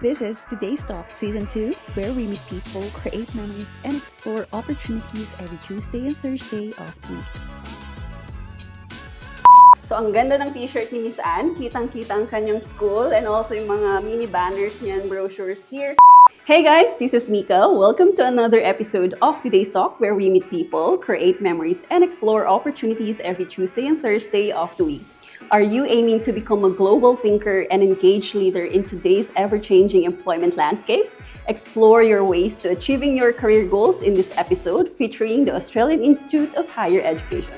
This is Today's Talk Season 2, where we meet people, create memories, and explore opportunities every Tuesday and Thursday of the week. So, ang ganda ng t-shirt ni Miss Anne. Kitang-kita ang kanyang school and also yung mga mini banners niya and brochures here. Hey guys, this is Mika. Welcome to another episode of Today's Talk, where we meet people, create memories, and explore opportunities every Tuesday and Thursday of the week. Are you aiming to become a global thinker and engaged leader in today's ever-changing employment landscape? Explore your ways to achieving your career goals in this episode featuring the Australian Institute of Higher Education.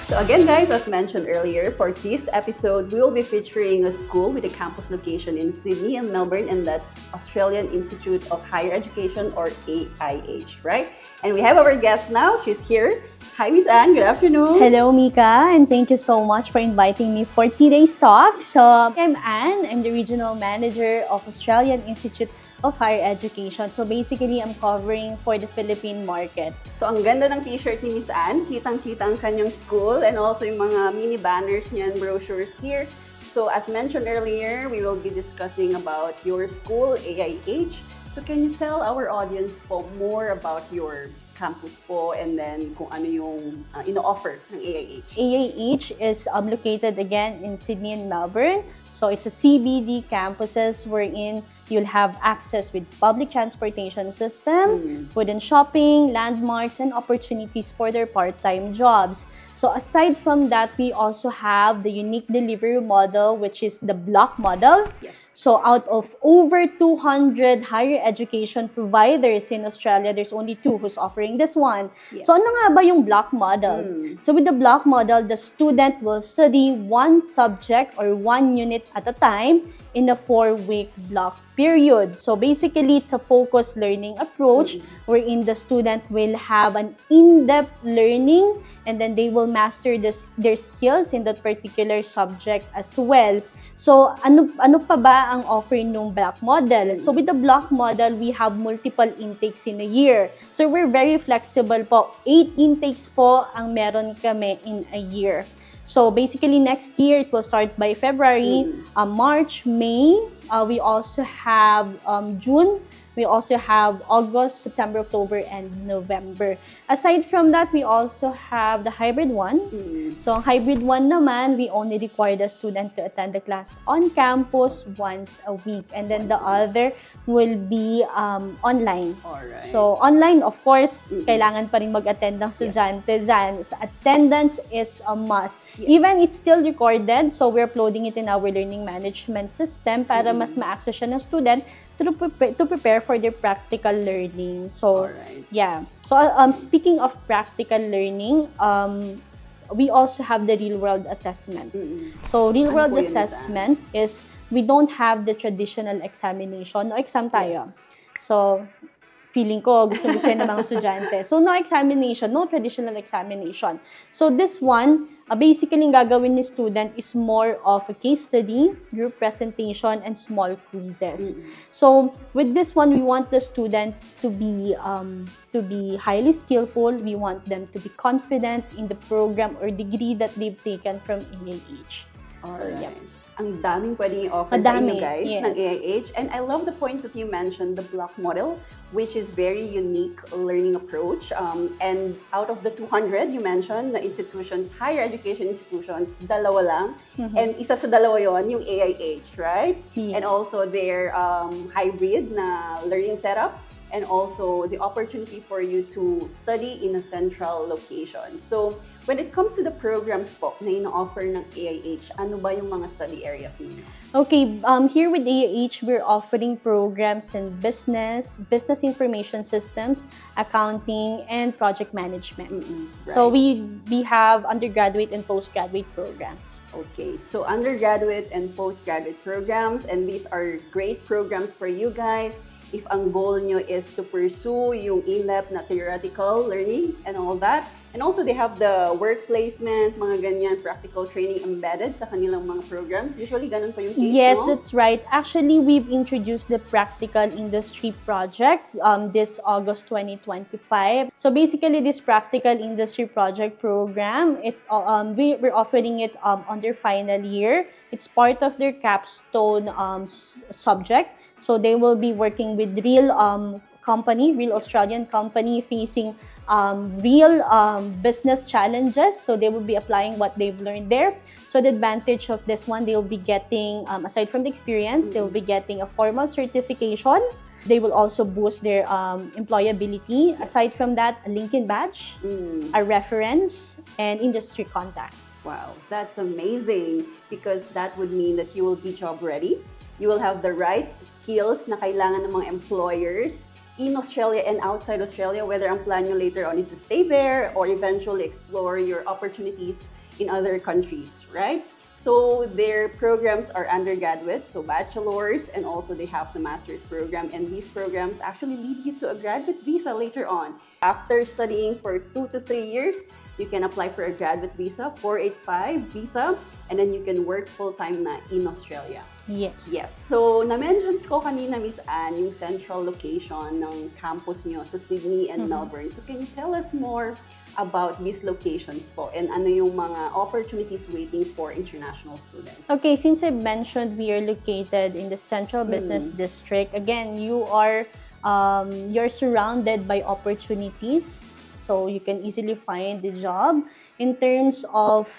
So again guys, as mentioned earlier, for this episode, we will be featuring a school with a campus location in Sydney and Melbourne, and that's Australian Institute of Higher Education, or AIH, right? And we have our guest now. She's here. Hi, Miss Anne. Good afternoon. Hello, Mika, and thank you so much for inviting me for today's talk. So, I'm Anne. I'm the Regional Manager of Australian Institute of Higher Education. So, basically, I'm covering for the Philippine market. So, ang ganda ng t-shirt ni Miss Anne. Kitang-kita ang kanyang school and also yung mga mini banners niya and brochures here. So, as mentioned earlier, we will be discussing about your school, AIH. So, can you tell our audience po more about your campus po and then kung ano yung ino-offer ng AIH? AIH is located again in Sydney and Melbourne. So it's a CBD campuses wherein you'll have access with public transportation system, food and shopping, landmarks, and opportunities for their part-time jobs. So aside from that, we also have the unique delivery model, which is the block model. Yes. So out of over 200 higher education providers in Australia, there's only 2 who's offering this one. Yes. So ano nga ba yung block model? So with the block model, the student will study one subject or one unit at a time in a 4-week block period. So basically, it's a focused learning approach wherein the student will have an in-depth learning and then they will master their skills in that particular subject as well. So, ano pa ba ang offer ng block model? So, with the block model, we have multiple intakes in a year. So, we're very flexible po. 8 intakes po ang meron kami in a year. So, basically, next year, it will start by February, March, May. We also have June. We also have August, September, October, and November. Aside from that, we also have the hybrid one. So, ang hybrid one naman, we only require the student to attend the class on campus once a week. And then the other will be online. Alright. So, online, of course, kailangan pa rin mag-attend ng estudyante dyan. So, attendance is a must. Yes. Even it's still recorded, so we're uploading it in our learning management system para mas ma-access siya ng student to prepare for their practical learning. So, Alright. yeah. So, speaking of practical learning, we also have the real-world assessment. So, real-world po yun, assessment is we don't have the traditional examination. No exam tayo. Yes. So, feeling ko, gusto-gusto yan ng mga estudyante. So, no examination, no traditional examination. So, this one, basically, ang gagawin ni student is more of a case study, group presentation, and small quizzes. So, with this one, we want the student to be highly skillful. We want them to be confident in the program or degree that they've taken from AIH. So, yeah. Ang daming pwedeng i-offer sa inyo guys yes. ng AIH. And I love the points that you mentioned, the block model, which is very unique learning approach. And out of the 200 you mentioned na institutions, higher education institutions, dalawa lang. And isa sa dalawa yon yung AIH, right? Yeah. And also their hybrid na learning setup. And also the opportunity for you to study in a central location. So, when it comes to the programs po na ino-offer ng AIH, ano ba yung mga study areas ninyo? Okay, here with AIH, we're offering programs in business information systems, accounting, and project management. Right. So we have undergraduate and postgraduate programs. Okay, so undergraduate and postgraduate programs, and these are great programs for you guys. If ang goal nyo is to pursue yung in-depth na theoretical learning and all that, And also, they have the work placement, mga ganyan, practical training embedded sa kanilang mga programs. Usually, ganun pa yung case, Yes, no? that's right. Actually, we've introduced the Practical Industry Project this August 2025. So basically, this Practical Industry Project program, we're offering it under final year. It's part of their capstone subject. So they will be working with real real Australian company facing real business challenges. So they will be applying what they've learned there. So the advantage of this one, they will be getting, aside from the experience, they will be getting a formal certification. They will also boost their employability. Aside from that, a LinkedIn badge, a reference, and industry contacts. Wow, that's amazing because that would mean that you will be job ready. You will have the right skills na kailangan ng mga employers in Australia and outside Australia, whether ang plan nyo later on is to stay there or eventually explore your opportunities in other countries, right? So their programs are undergraduate, so bachelor's, and also they have the master's program. And these programs actually lead you to a graduate visa later on. After studying for 2 to 3 years, you can apply for a graduate visa, 485 visa, and then you can work full-time na in Australia. Yes. Yes. So, na-mention ko kanina, Miss Anne, yung central location ng campus nyo sa Sydney and Melbourne. So, can you tell us more about these locations po and ano yung mga opportunities waiting for international students? Okay, since I mentioned we are located in the Central Business District, again, you're surrounded by opportunities. So you can easily find the job. In terms of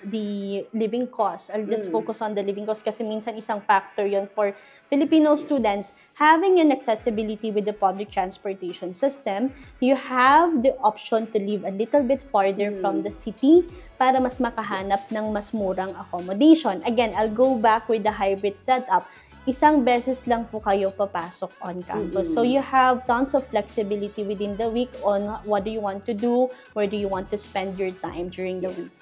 the living costs, I'll just focus on the living costs kasi minsan isang factor yon for Filipino students. Having an accessibility with the public transportation system, you have the option to live a little bit farther from the city para mas makahanap ng mas murang accommodation. Again, I'll go back with the hybrid setup. Isang beses lang po kayo papasok on campus. So you have tons of flexibility within the week on what do you want to do, where do you want to spend your time during the week.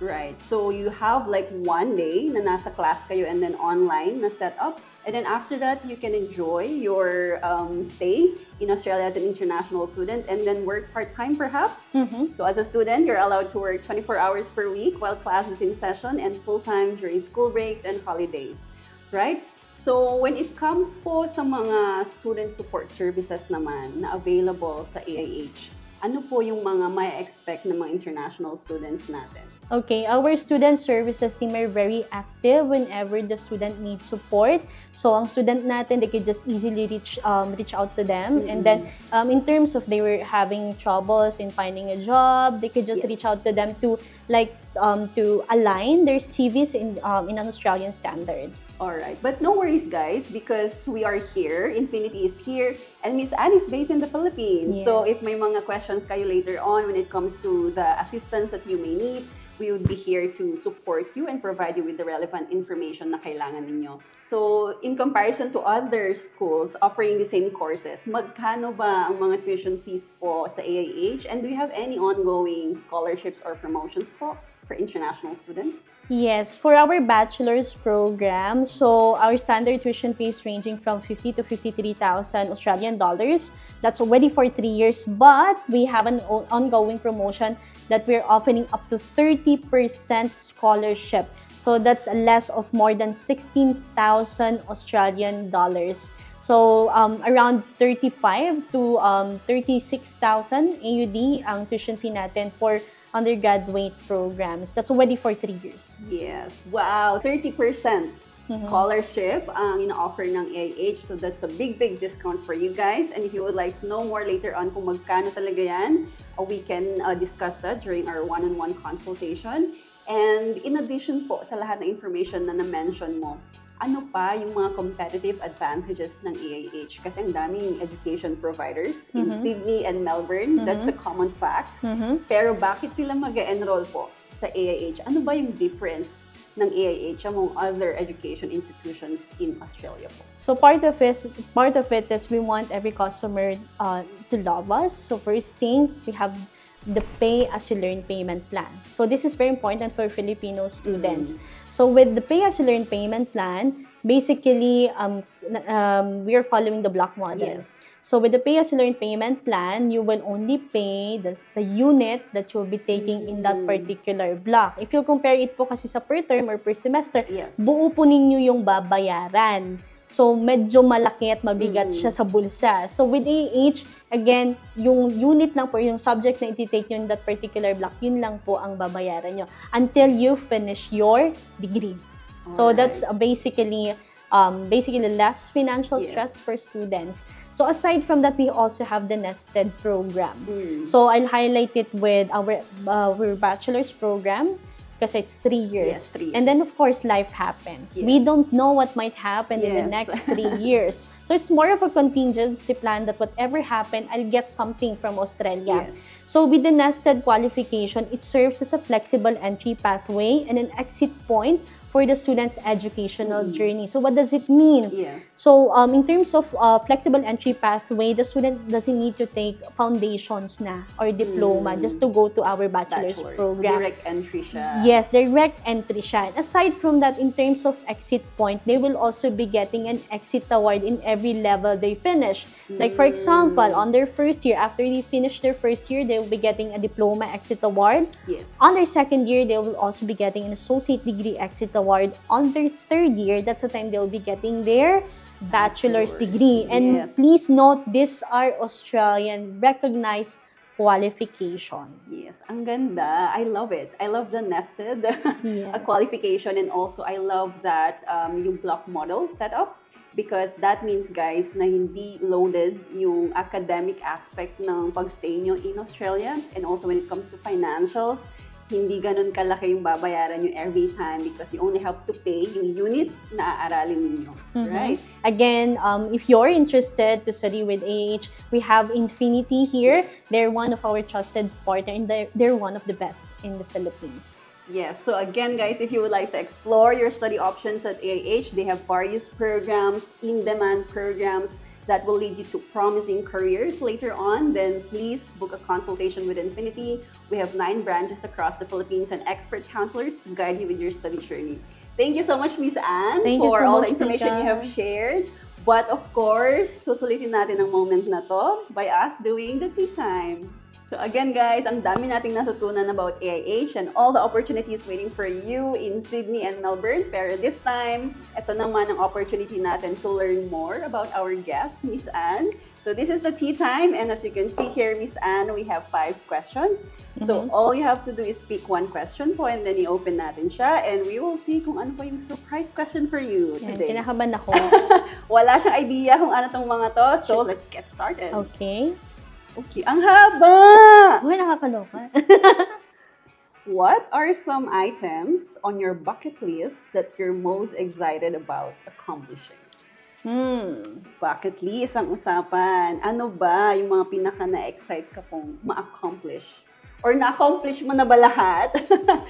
Right. So you have like one day na nasa class kayo and then online na setup. And then after that, you can enjoy your stay in Australia as an international student and then work part-time perhaps. So as a student, you're allowed to work 24 hours per week while class is in session and full-time during school breaks and holidays. Right? So, when it comes po sa mga student support services naman na available sa AIH, ano po yung mga may expect ng mga international students natin? Okay, our student services team are very active whenever the student needs support. So, ang student natin, they can just easily reach out to them. And then, in terms of they were having troubles in finding a job, they could just reach out to them to to align their CVs in an Australian standard. Alright, but no worries guys because we are here, Infinity is here, and Miss Anne is based in the Philippines. Yes. So if may mga questions kayo later on when it comes to the assistance that you may need, we would be here to support you and provide you with the relevant information na kailangan ninyo. So in comparison to other schools offering the same courses, magkano ba ang mga tuition fees po sa AIH? And do you have any ongoing scholarships or promotions po for international students? Yes, for our bachelor's program, so our standard tuition fees ranging from 50 to 53,000 Australian dollars. That's already for 3 years, but we have an ongoing promotion that we're offering up to 30% scholarship. So that's less of more than 16,000 Australian dollars. So around 35 to 36,000 AUD ang tuition fee natin for undergraduate programs. That's already for 3 years. Yes. Wow, 30% scholarship ang ina-offer ng AIH. So that's a big discount for you guys. And if you would like to know more later on kung magkano talaga yan, we can discuss that during our one-on-one consultation. And in addition po sa lahat ng information na na-mention mo, ano pa yung mga competitive advantages ng AIH? Kasi ang daming education providers in Sydney and Melbourne. That's a common fact. Pero bakit sila mag-enroll po sa AIH? Ano ba yung difference ng AIH among other education institutions in Australia po? So part of it is we want every customer to love us. So first thing, we have the pay-as-you-learn payment plan. So this is very important for Filipino students. So with the pay-as-you-learn payment plan, basically, we are following the block model. Yes. So with the pay-as-you-learn payment plan, you will only pay the unit that you'll be taking in that particular block. If you compare it po kasi sa per term or per semester, Yes. buo po ninyo yung babayaran. So medyo malaki at mabigat siya sa bulsa. So with AIH, again, yung unit lang po, yung subject na iti-take nyo in that particular block, yun lang po ang babayaran nyo until you finish your degree. So that's basically less financial stress for students. So aside from that, we also have the nested program. So I'll highlight it with our bachelor's program kasi it's 3 years. Yes, 3 years. And then of course, life happens. Yes. We don't know what might happen in the Yes. next 3 years. So it's more of a contingency plan that whatever happened, I'll get something from Australia. Yes. So with the nested qualification, it serves as a flexible entry pathway and an exit point for the student's educational journey. So what does it mean? Yes. So in terms of flexible entry pathway, the student doesn't need to take foundations na or diploma just to go to our bachelor's program. Direct entry siya. Yes, direct entry siya. And aside from that, in terms of exit point, they will also be getting an exit award in every level they finish. Like for example, on their first year, after they finish their first year, they will be getting a diploma exit award. Yes. On their second year, they will also be getting an associate degree exit award. On their third year, that's the time they will be getting their bachelor's degree. And please note, these are Australian recognized qualification. Yes, ang ganda. I love it. I love the nested qualification, and also I love that yung block model setup, because that means, guys, na hindi loaded yung academic aspect ng pagstay nyo in Australia, and also when it comes to financials, hindi ganun kalaki yung babayaran nyo every time because you only have to pay yung unit na aaralin ninyo, right? Again, if you're interested to study with AIH, we have Infinity here. They're one of our trusted partners, and they're one of the best in the Philippines. Yes, so again, guys, if you would like to explore your study options at AIH, they have various programs, in-demand programs that will lead you to promising careers later on. Then please book a consultation with Infinity. We have 9 branches across the Philippines and expert counselors to guide you with your study journey. Thank you so much, Miss Anne, for all the information you have shared. But of course, susulitin natin ang moment na to by us doing the tea time. So again, guys, ang dami nating natutunan about AIH and all the opportunities waiting for you in Sydney and Melbourne. Pero this time, ito naman ang opportunity natin to learn more about our guest, Miss Anne. So this is the tea time, and as you can see here, Miss Anne, we have 5 questions. So all you have to do is pick one question po, and then i-open natin siya, and we will see kung ano pa yung surprise question for you today. Kinakabahan ako. Wala siyang idea kung ano tong mga to, so let's get started. Okay. Okay, ang haba! Uy, nakakaloka. What are some items on your bucket list that you're most excited about accomplishing? Bucket list ang usapan. Ano ba yung mga pinaka na-excite ka pong ma-accomplish? Or na-accomplish mo na ba lahat?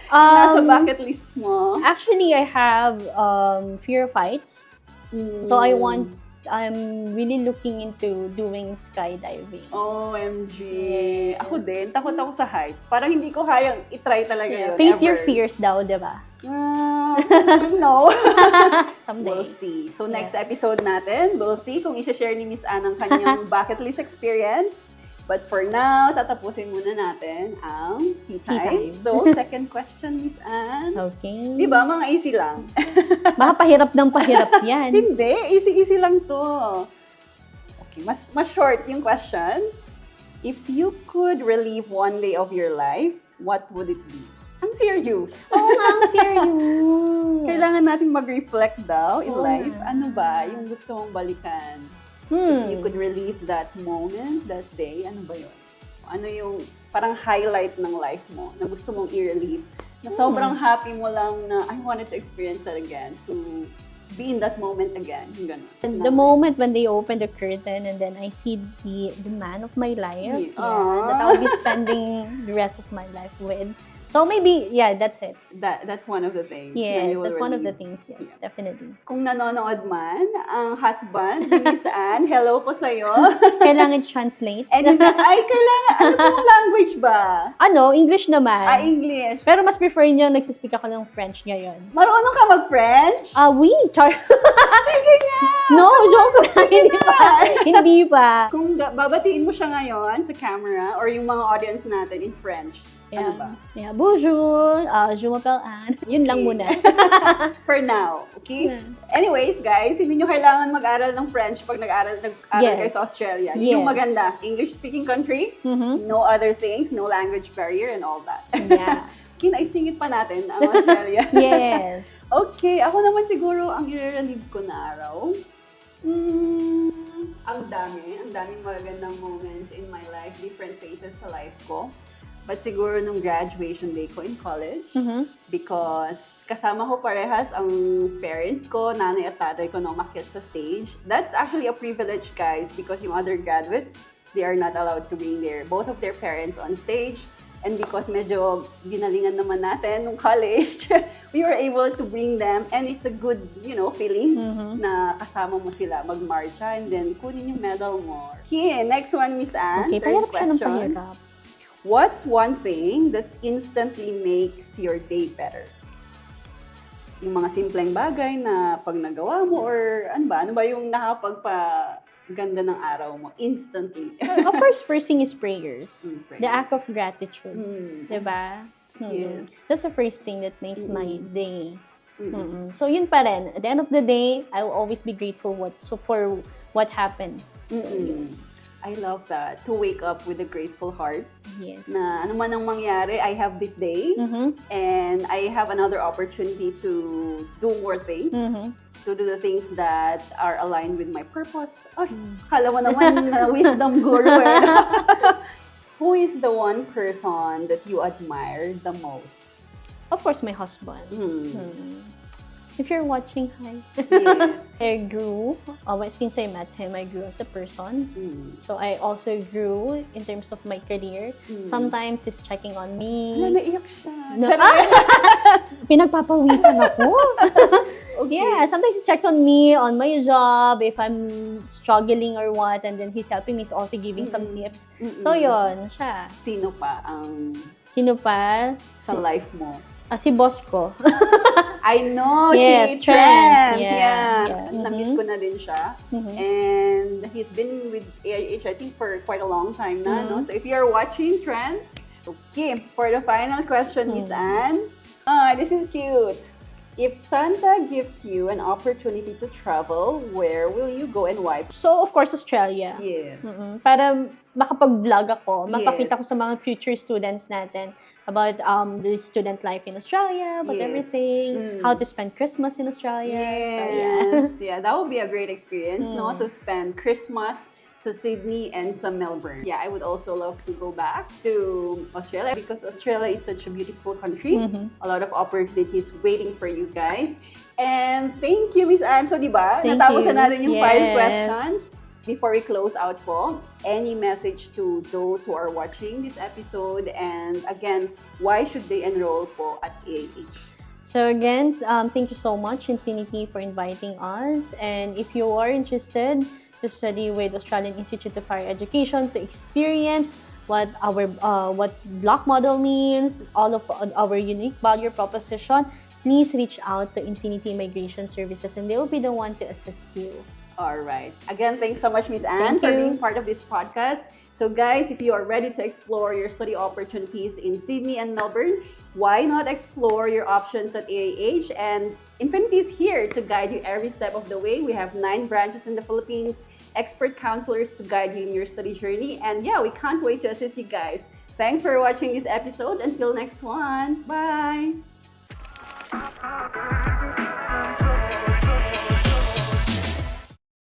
Nasa bucket list mo? Actually, I have fear of heights. So I'm really looking into doing skydiving. OMG. Yes. Ako din, takot ako sa heights. Parang hindi ko kayang itry talaga yun. Face ever. your fears daw, di ba? No. Someday. We'll see. So next episode natin, we'll see kung i-share ni Miss Anne ang kanyang bucket list experience. But for now, tatapusin muna natin ang tea time. So, second question, Miss Anne. Okay. Di ba, mga easy lang? Baka pahirap ng pahirap yan. Hindi, easy lang to. Okay, mas short yung question. If you could relive one day of your life, what would it be? Ang serious. Oo nga, ang serious. Kailangan nating mag-reflect daw in life. Ano ba yung gusto mong balikan? If you could relive that moment, that day, ano ba yun? Ano yung parang highlight ng life mo na gusto mong i-relive? Na sobrang happy mo lang na I wanted to experience that again, to be in that moment again. Yung ganun. And the moment when they open the curtain and then I see the man of my life that I'll be spending the rest of my life with. So maybe, that's it. That's one of the things. Yes, that's one of the things. Yes, definitely. Kung nanonood man, ang husband ni Miss Anne, hello po sa'yo. Kailangan translate. Kailangan. Ano pong language ba? English naman. English. Pero mas prefer niya nagsispeak ako ng French ngayon. Marunong ka mag-French? Oui, char. Sige nga! No, joke lang. Hindi pa. Kung babatiin mo siya ngayon sa camera or yung mga audience natin in French, ano ba? Yeah. Bonjour, je m'appelle Anne. Yun lang muna. For now, okay? Yeah. Anyways, guys, hindi nyo kailangan mag-aral ng French pag nag-aral kayo sa Australia. Yun yung maganda. English-speaking country, no other things, no language barrier and all that. Yeah. Kinaisingit pa natin ang Australia. Yes. Okay, ako naman siguro ang i-relive ko na araw. Ang daming magagandang moments in my life, different phases sa life ko. But siguro nung graduation day ko in college, because kasama ko parehas ang parents ko, nanay at tatay ko nung umakyat sa stage. That's actually a privilege, guys, because yung other graduates, they are not allowed to bring both of their parents on stage. And because medyo ginalingan naman natin nung college, we were able to bring them. And it's a good, feeling na kasama mo sila magmarcha and then kunin yung medal mo. Okay, next one, Miss Anne. Okay, Third pahirap siya ng question. pahirap. What's one thing that instantly makes your day better? Yung mga simpleng bagay na pag nagawa mo or ano ba yung nakapagpaganda ng araw mo instantly? Of course, first thing is prayers. Prayer. The act of gratitude. Diba? Yes. That's the first thing that makes my day. So yun pa rin. At the end of the day, I will always be grateful for what happened. So, yun. I love that. To wake up with a grateful heart. Yes. Na ano man ang mangyari, I have this day and I have another opportunity to do more things. To do the things that are aligned with my purpose. Ay, akala mo naman na wisdom guru eh. Who is the one person that you admire the most? Of course, my husband. If you're watching, hi. Yes. I grew, since I met him, I grew as a person. So I also grew in terms of my career. Sometimes he's checking on me. Naiyak siya. No, pinagpapawisan ako. Okay. Yeah, sometimes he checks on me, on my job, if I'm struggling or what, and then he's helping me, he's also giving some tips. So yun, siya. Sino pa ang Sino pa? sa life mo? Si boss ko. I know, Yes, si Trent. Yeah. Na-meet ko na din siya. And he's been with AIH, I think, for quite a long time na. No? So if you're watching, Trent, okay, for the final question, Miss Anne. This is cute. If Santa gives you an opportunity to travel, where will you go and why? So, of course, Australia. Yes. Para makapag-vlog ako, mapakita Yes. ko sa mga future students natin about the student life in Australia, about Yes. everything, how to spend Christmas in Australia. Yes. So, Yeah, that would be a great experience, no? To spend Christmas sa Sydney and sa Melbourne. Yeah, I would also love to go back to Australia because Australia is such a beautiful country. A lot of opportunities waiting for you guys. And thank you, Miss Anne. So, di ba? Thank Natapos you. na natin yung 5 Yes. questions. Before we close out po, any message to those who are watching this episode? And again, why should they enroll po at AIH? So again, thank you so much, Infinity, for inviting us. And if you are interested to study with Australian Institute of Higher Education, to experience what what block model means, all of our unique value proposition, please reach out to Infinity Immigration Services and they will be the one to assist you. All right. Again, thanks so much, Miss Anne, Thank for you. being part of this podcast. So guys, if you are ready to explore your study opportunities in Sydney and Melbourne, why not explore your options at AIH? And Infinity is here to guide you every step of the way. We have 9 branches in the Philippines, expert counselors to guide you in your study journey. And yeah, we can't wait to assist you guys. Thanks for watching this episode. Until next one. Bye.